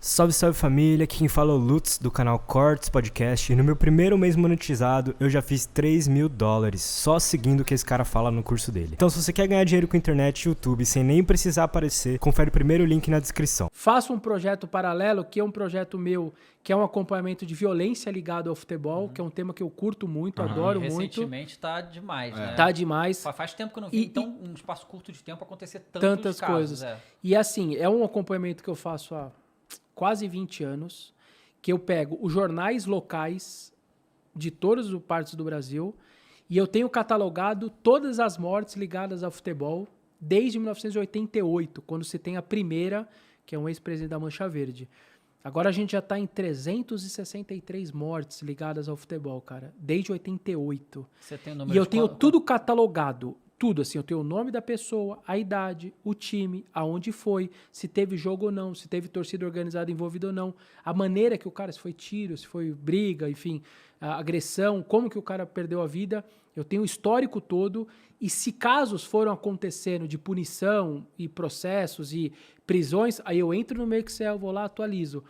Salve, salve família, aqui quem fala é o Lutz do canal Cortes Podcast e no meu primeiro mês monetizado eu já fiz $3.000 só seguindo o que esse cara fala no curso dele. Então se você quer ganhar dinheiro com internet e YouTube sem nem precisar aparecer, confere o primeiro link na descrição. Faço um projeto paralelo, que é um projeto meu, que é um acompanhamento de violência ligado ao futebol, que é um tema que eu curto muito, adoro muito. Recentemente tá demais, né? Tá demais. Faz tempo que eu não vi, então, um espaço curto de tempo acontecer tantos casos, coisas. E assim, é um acompanhamento que eu faço há quase 20 anos, que eu pego os jornais locais de todas as partes do Brasil e eu tenho catalogado todas as mortes ligadas ao futebol desde 1988, quando se tem a primeira, que é um ex-presidente da Mancha Verde. Agora a gente já está em 363 mortes ligadas ao futebol, cara, desde 88. Você tem o número E eu tenho tudo catalogado. Tudo, assim, eu tenho o nome da pessoa, a idade, o time, aonde foi, se teve jogo ou não, se teve torcida organizada envolvida ou não, a maneira que o cara, se foi tiro, se foi briga, enfim, agressão, como que o cara perdeu a vida, eu tenho o histórico todo, e se casos foram acontecendo de punição e processos e prisões, aí eu entro no meu Excel, vou lá, atualizo.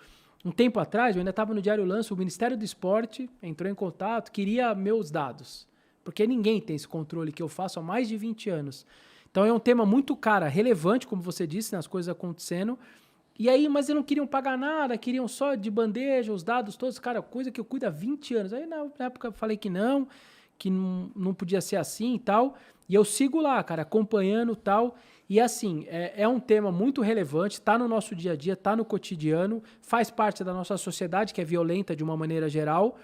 Um tempo atrás, eu ainda estava no Diário Lance, o Ministério do Esporte entrou em contato, queria meus dados. Porque ninguém tem esse controle que eu faço há mais de 20 anos. Então é um tema muito, cara, relevante, como você disse, né, as coisas acontecendo. E aí, mas eles não queriam pagar nada, queriam só de bandeja, os dados todos, cara, coisa que eu cuido há 20 anos. Aí na época eu falei que não podia ser assim e tal. E eu sigo lá, cara, acompanhando e tal. E assim, é um tema muito relevante, tá no nosso dia a dia, tá no cotidiano, faz parte da nossa sociedade, que é violenta de uma maneira geral.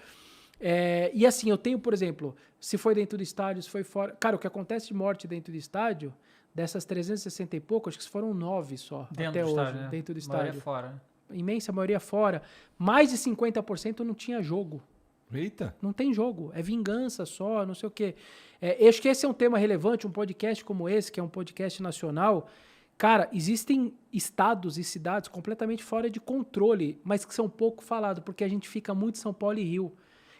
E assim, eu tenho, por exemplo, se foi dentro do estádio, se foi fora... Cara, o que acontece de morte dentro do estádio, dessas 360 e pouco, acho que foram 9 só, dentro até do hoje, estádio, né? dentro do A maioria estádio. fora. Imensa maioria fora. Mais de 50% não tinha jogo. Eita! Não tem jogo, é vingança só, não sei o quê. Eu acho que esse é um tema relevante, um podcast como esse, que é um podcast nacional. Cara, existem estados e cidades completamente fora de controle, mas que são pouco falados, porque a gente fica muito em São Paulo e Rio.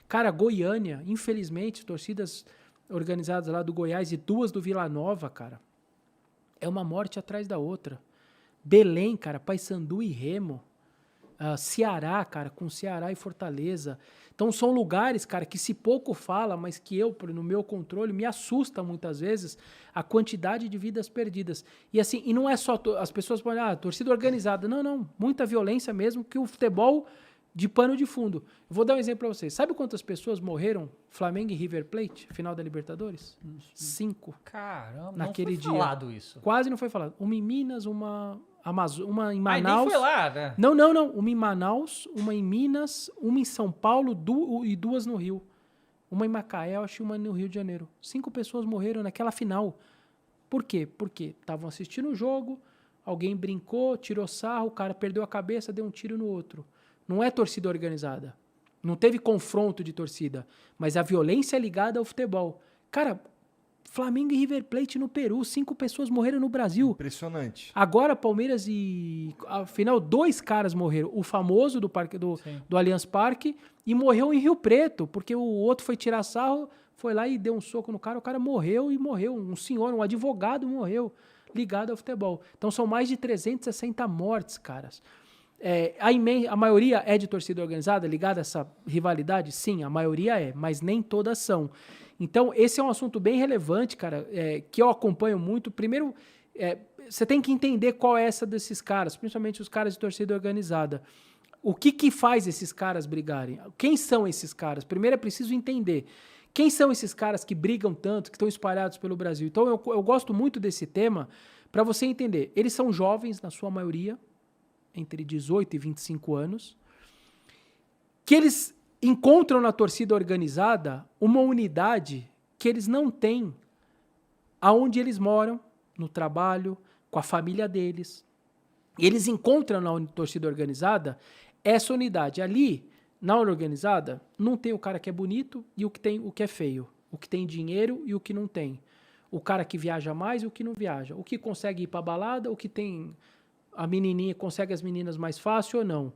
Cara, Goiânia, infelizmente, torcidas organizadas lá do Goiás e 2 do Vila Nova, cara, é uma morte atrás da outra. Belém, cara, Paysandu e Remo. Ceará, cara, com Ceará e Fortaleza. Então são lugares, cara, que se pouco fala, mas que eu, no meu controle, me assusta muitas vezes a quantidade de vidas perdidas. E assim, e não é só, as pessoas podem, torcida organizada. Não, muita violência mesmo, que o futebol de pano de fundo. Eu vou dar um exemplo para vocês. Sabe quantas pessoas morreram Flamengo e River Plate, final da Libertadores? 5. Caramba, naquele não foi dia. falado isso. Quase não foi falado. Uma em Minas, uma em Manaus. Nem foi lá, né? Não. Uma em Manaus, uma em Minas, uma em São Paulo e 2 no Rio. Uma em Macaé, acho, e uma no Rio de Janeiro. 5 pessoas morreram naquela final. Por quê? Porque estavam assistindo o jogo, alguém brincou, tirou sarro, o cara perdeu a cabeça, deu um tiro no outro. Não é torcida organizada. Não teve confronto de torcida. Mas a violência é ligada ao futebol. Cara, Flamengo e River Plate no Peru, 5 pessoas morreram no Brasil. Impressionante. Agora, Palmeiras e... Afinal, 2 caras morreram. O famoso do Allianz Parque e morreu em Rio Preto, porque o outro foi tirar sarro, foi lá e deu um soco no cara, o cara morreu. Um senhor, um advogado morreu ligado ao futebol. Então, são mais de 360 mortes, caras. A maioria é de torcida organizada, ligada a essa rivalidade? Sim, a maioria é, mas nem todas são. Então, esse é um assunto bem relevante, cara, que eu acompanho muito. Primeiro, você tem que entender qual é essa desses caras, principalmente os caras de torcida organizada. O que faz esses caras brigarem? Quem são esses caras? Primeiro é preciso entender. Quem são esses caras que brigam tanto, que estão espalhados pelo Brasil? Então, eu gosto muito desse tema para você entender. Eles são jovens, na sua maioria, entre 18 e 25 anos, que eles encontram na torcida organizada uma unidade que eles não têm aonde eles moram, no trabalho, com a família deles. E eles encontram na torcida organizada essa unidade. Ali, na organizada, não tem o cara que é bonito e o que é feio. O que tem dinheiro e o que não tem. O cara que viaja mais e o que não viaja. O que consegue ir para balada, o que tem... A menininha consegue as meninas mais fácil ou não.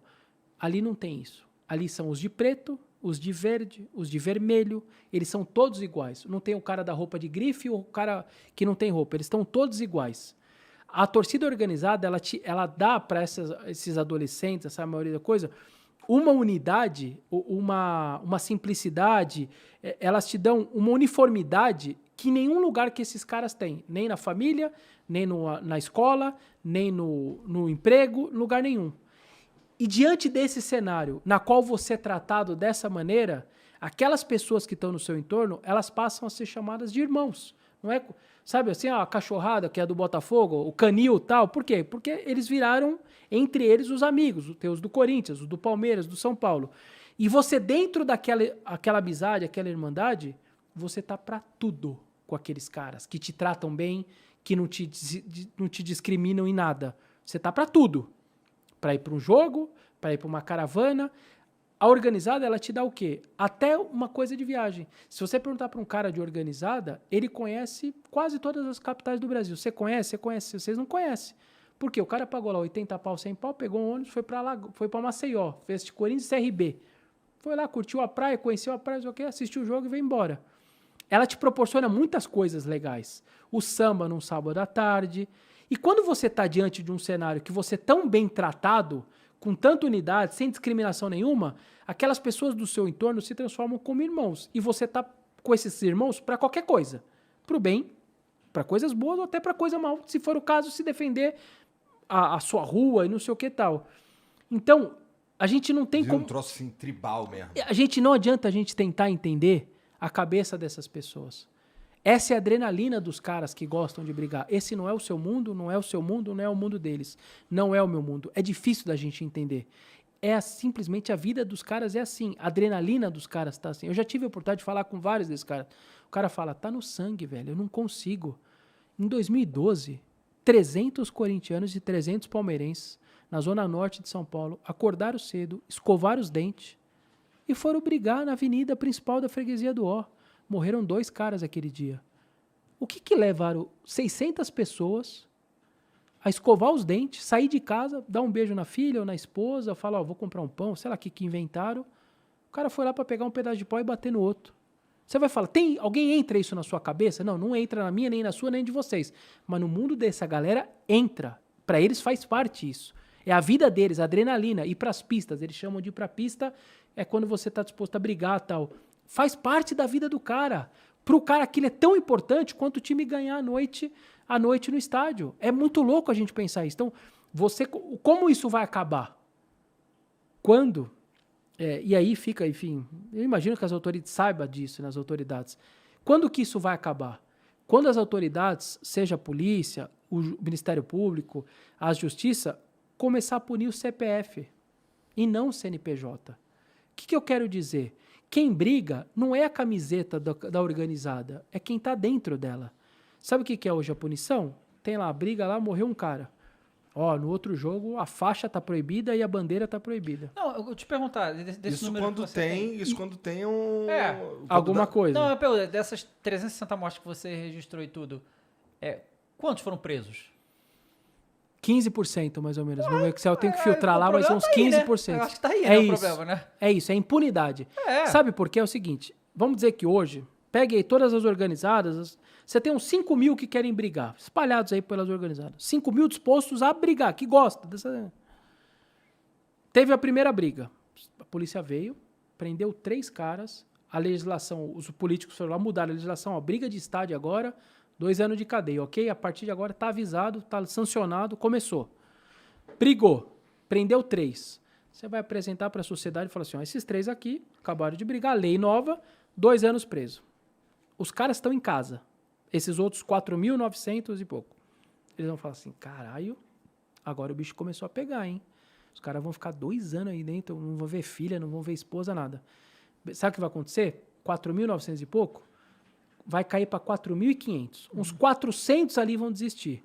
Ali não tem isso. Ali são os de preto, os de verde, os de vermelho. Eles são todos iguais. Não tem o cara da roupa de grife ou o cara que não tem roupa. Eles estão todos iguais. A torcida organizada, ela dá para esses adolescentes, essa maioria da coisa, uma unidade, uma simplicidade, elas te dão uma uniformidade que nenhum lugar que esses caras têm, nem na família, nem na escola, nem no emprego, lugar nenhum. E diante desse cenário, na qual você é tratado dessa maneira, aquelas pessoas que estão no seu entorno, elas passam a ser chamadas de irmãos. Não é, sabe assim, a cachorrada que é do Botafogo, o canil e tal. Por quê? Porque eles viraram, entre eles, os amigos. Os do Corinthians, os do Palmeiras, do São Paulo. E você, dentro daquela amizade, aquela irmandade, você tá pra tudo com aqueles caras que te tratam bem, que não te discriminam em nada. Você tá pra tudo. Pra ir pra um jogo, pra ir pra uma caravana. A organizada, ela te dá o quê? Até uma coisa de viagem. Se você perguntar para um cara de organizada, ele conhece quase todas as capitais do Brasil. Você conhece? Você conhece? Vocês não conhecem. Por quê? O cara pagou lá 80 pau, 100 pau, pegou um ônibus, foi para Maceió, fez de Corinthians e CRB. Foi lá, curtiu a praia, conheceu a praia, assistiu o jogo e veio embora. Ela te proporciona muitas coisas legais. O samba num sábado à tarde. E quando você está diante de um cenário que você é tão bem tratado, com tanta unidade, sem discriminação nenhuma, aquelas pessoas do seu entorno se transformam como irmãos. E você tá com esses irmãos para qualquer coisa. Para o bem, para coisas boas ou até para coisa mal. Se for o caso, se defender a sua rua e não sei o que tal. Então, a gente não tem como... um troço assim, tribal mesmo. Não adianta a gente tentar entender a cabeça dessas pessoas. Essa é a adrenalina dos caras que gostam de brigar. Esse não é o seu mundo, não é o seu mundo, não é o mundo deles. Não é o meu mundo. É difícil da gente entender. Simplesmente a vida dos caras é assim. A adrenalina dos caras tá assim. Eu já tive a oportunidade de falar com vários desses caras. O cara fala, tá no sangue, velho. Eu não consigo. Em 2012, 300 corintianos e 300 palmeirenses na zona norte de São Paulo acordaram cedo, escovaram os dentes e foram brigar na avenida principal da freguesia do Ó. Morreram 2 caras aquele dia. O que levaram 600 pessoas a escovar os dentes, sair de casa, dar um beijo na filha ou na esposa, falar, vou comprar um pão, sei lá o que inventaram. O cara foi lá para pegar um pedaço de pau e bater no outro. Você vai falar, alguém entra isso na sua cabeça? Não, não entra na minha, nem na sua, nem de vocês. Mas no mundo dessa galera, entra. Para eles faz parte isso. É a vida deles, a adrenalina. Ir para as pistas, eles chamam de ir para a pista, é quando você está disposto a brigar e tal. Faz parte da vida do cara. Pro cara aquilo é tão importante quanto o time ganhar à noite no estádio. É muito louco a gente pensar isso. Então, como isso vai acabar? Quando? E aí fica, enfim, eu imagino que as autoridades saibam disso, nas autoridades. Quando que isso vai acabar? Quando as autoridades, seja a polícia, o Ministério Público, a Justiça, começar a punir o CPF e não o CNPJ. O que eu quero dizer? Quem briga não é a camiseta da organizada, é quem está dentro dela. Sabe o que é hoje a punição? Tem lá a briga, lá morreu um cara. No outro jogo a faixa está proibida e a bandeira está proibida. Não, eu te perguntar, desse isso número quando que você tem. Isso quando tem um... alguma coisa. Não, eu pergunto, dessas 360 mortes que você registrou e tudo, quantos foram presos? 15% mais ou menos. No Excel eu tenho que filtrar lá, mas são uns 15%. Né? Eu acho que tá aí, isso, o problema, né? É isso, é impunidade. Sabe por quê? É o seguinte, vamos dizer que hoje, pegue aí todas as organizadas, você tem uns 5 mil que querem brigar, espalhados aí pelas organizadas. 5 mil dispostos a brigar, que gostam dessa... Teve a primeira briga. A polícia veio, prendeu 3 caras, a legislação, os políticos foram lá, mudaram a legislação, briga de estádio agora... 2 anos de cadeia, ok? A partir de agora está avisado, está sancionado, começou. Brigou, prendeu 3. Você vai apresentar para a sociedade e falar assim, esses 3 aqui acabaram de brigar, lei nova, 2 anos preso. Os caras estão em casa. Esses outros 4.900 e pouco. Eles vão falar assim, caralho, agora o bicho começou a pegar, hein? Os caras vão ficar 2 anos aí dentro, não vão ver filha, não vão ver esposa, nada. Sabe o que vai acontecer? 4.900 e pouco? Vai cair para 4.500. Uns 400 ali vão desistir.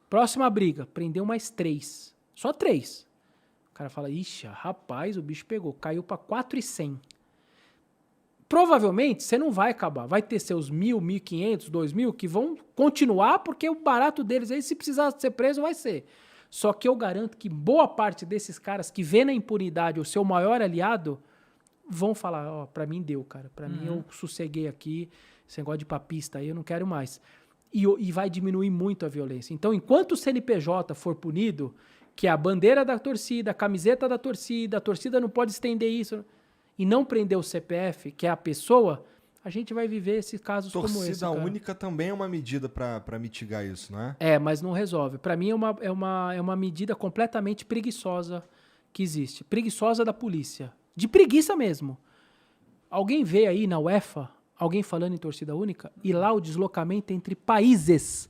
Próxima briga, prendeu mais 3. Só 3. O cara fala, ixi, rapaz, o bicho pegou. Caiu para 4.100. Provavelmente, você não vai acabar. Vai ter seus 1.000, 1.500, 2.000 que vão continuar, porque o barato deles aí, se precisar ser preso, vai ser. Só que eu garanto que boa parte desses caras que vê na impunidade o seu maior aliado, vão falar, pra mim deu, cara. Pra mim eu sosseguei aqui. Esse negócio de papista aí, eu não quero mais. e vai diminuir muito a violência. Então, enquanto o CNPJ for punido, que é a bandeira da torcida, a camiseta da torcida, a torcida não pode estender isso, e não prender o CPF, que é a pessoa, a gente vai viver esses casos como esse. Torcida única também é uma medida para mitigar isso, não é? É, mas não resolve. Para mim é uma medida completamente preguiçosa que existe. Preguiçosa da polícia. De preguiça mesmo. Alguém vê aí na UEFA, alguém falando em torcida única, e lá o deslocamento entre países.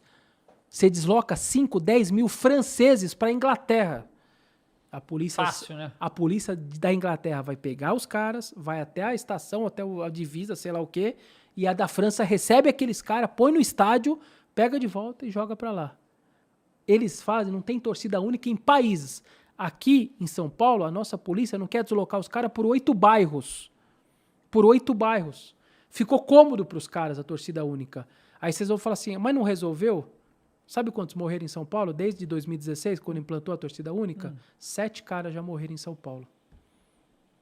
Você desloca 5, 10 mil franceses para a Inglaterra. A polícia, Fácil, né? A polícia da Inglaterra vai pegar os caras, vai até a estação, até a divisa, sei lá o quê, e a da França recebe aqueles caras, põe no estádio, pega de volta e joga para lá. Eles fazem, não tem torcida única em países. Aqui em São Paulo, a nossa polícia não quer deslocar os caras por 8 bairros. Por 8 bairros. Ficou cômodo para os caras a torcida única. Aí vocês vão falar assim, mas não resolveu? Sabe quantos morreram em São Paulo desde 2016, quando implantou a torcida única? 7 caras já morreram em São Paulo.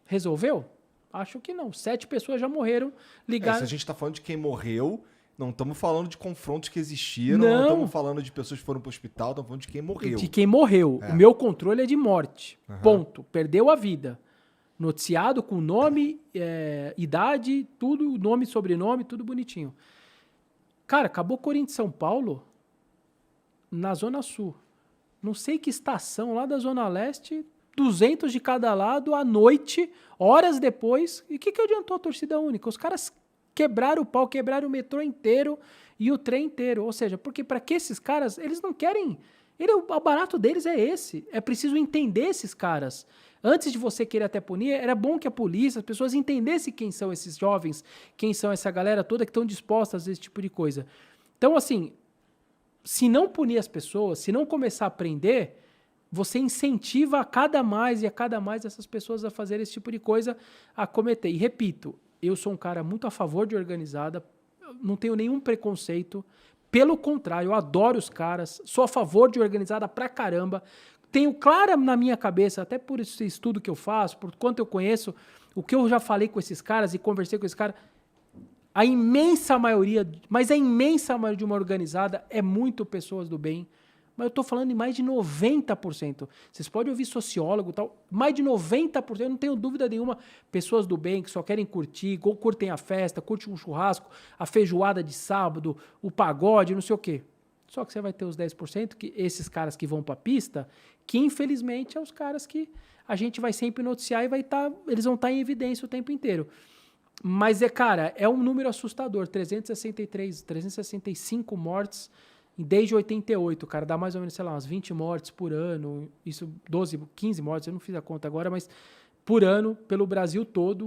Resolveu? Acho que não. 7 pessoas já morreram ligadas. Se a gente está falando de quem morreu, não estamos falando de confrontos que existiram, Não. não estamos falando de pessoas que foram para o hospital, estamos falando de quem morreu. De quem morreu. É. O meu controle é de morte. Aham. Ponto. Perdeu a vida. Noticiado com nome, idade, tudo, nome, sobrenome, tudo bonitinho. Cara, acabou Corinthians e São Paulo na Zona Sul. Não sei que estação lá da Zona Leste, 200 de cada lado, à noite, horas depois. E o que adiantou a torcida única? Os caras quebraram o pau, quebraram o metrô inteiro e o trem inteiro. Ou seja, porque para que esses caras, eles não querem... O barato deles é esse. É preciso entender esses caras. Antes de você querer até punir, era bom que a polícia, as pessoas entendessem quem são esses jovens, quem são essa galera toda que estão dispostas a esse tipo de coisa. Então, assim, se não punir as pessoas, se não começar a prender, você incentiva a cada mais essas pessoas a fazer esse tipo de coisa, a cometer. E repito, eu sou um cara muito a favor de organizada, não tenho nenhum preconceito, pelo contrário, eu adoro os caras, sou a favor de organizada pra caramba, tenho clara na minha cabeça, até por esse estudo que eu faço, por quanto eu conheço, o que eu já falei com esses caras e conversei com esses caras, a imensa maioria, mas a imensa maioria de uma organizada é muito pessoas do bem, mas eu estou falando em mais de 90%. Vocês podem ouvir sociólogo e tal, mais de 90%, eu não tenho dúvida nenhuma, pessoas do bem que só querem curtir, curtem a festa, curtem um churrasco, a feijoada de sábado, o pagode, não sei o quê. Só que você vai ter os 10%, que esses caras que vão para a pista, que infelizmente são os caras que a gente vai sempre noticiar e eles vão estar em evidência o tempo inteiro. Mas, cara, é um número assustador, 365 mortes desde 88, cara, dá mais ou menos, sei lá, umas 20 mortes por ano, isso 12, 15 mortes, eu não fiz a conta agora, mas por ano, pelo Brasil todo,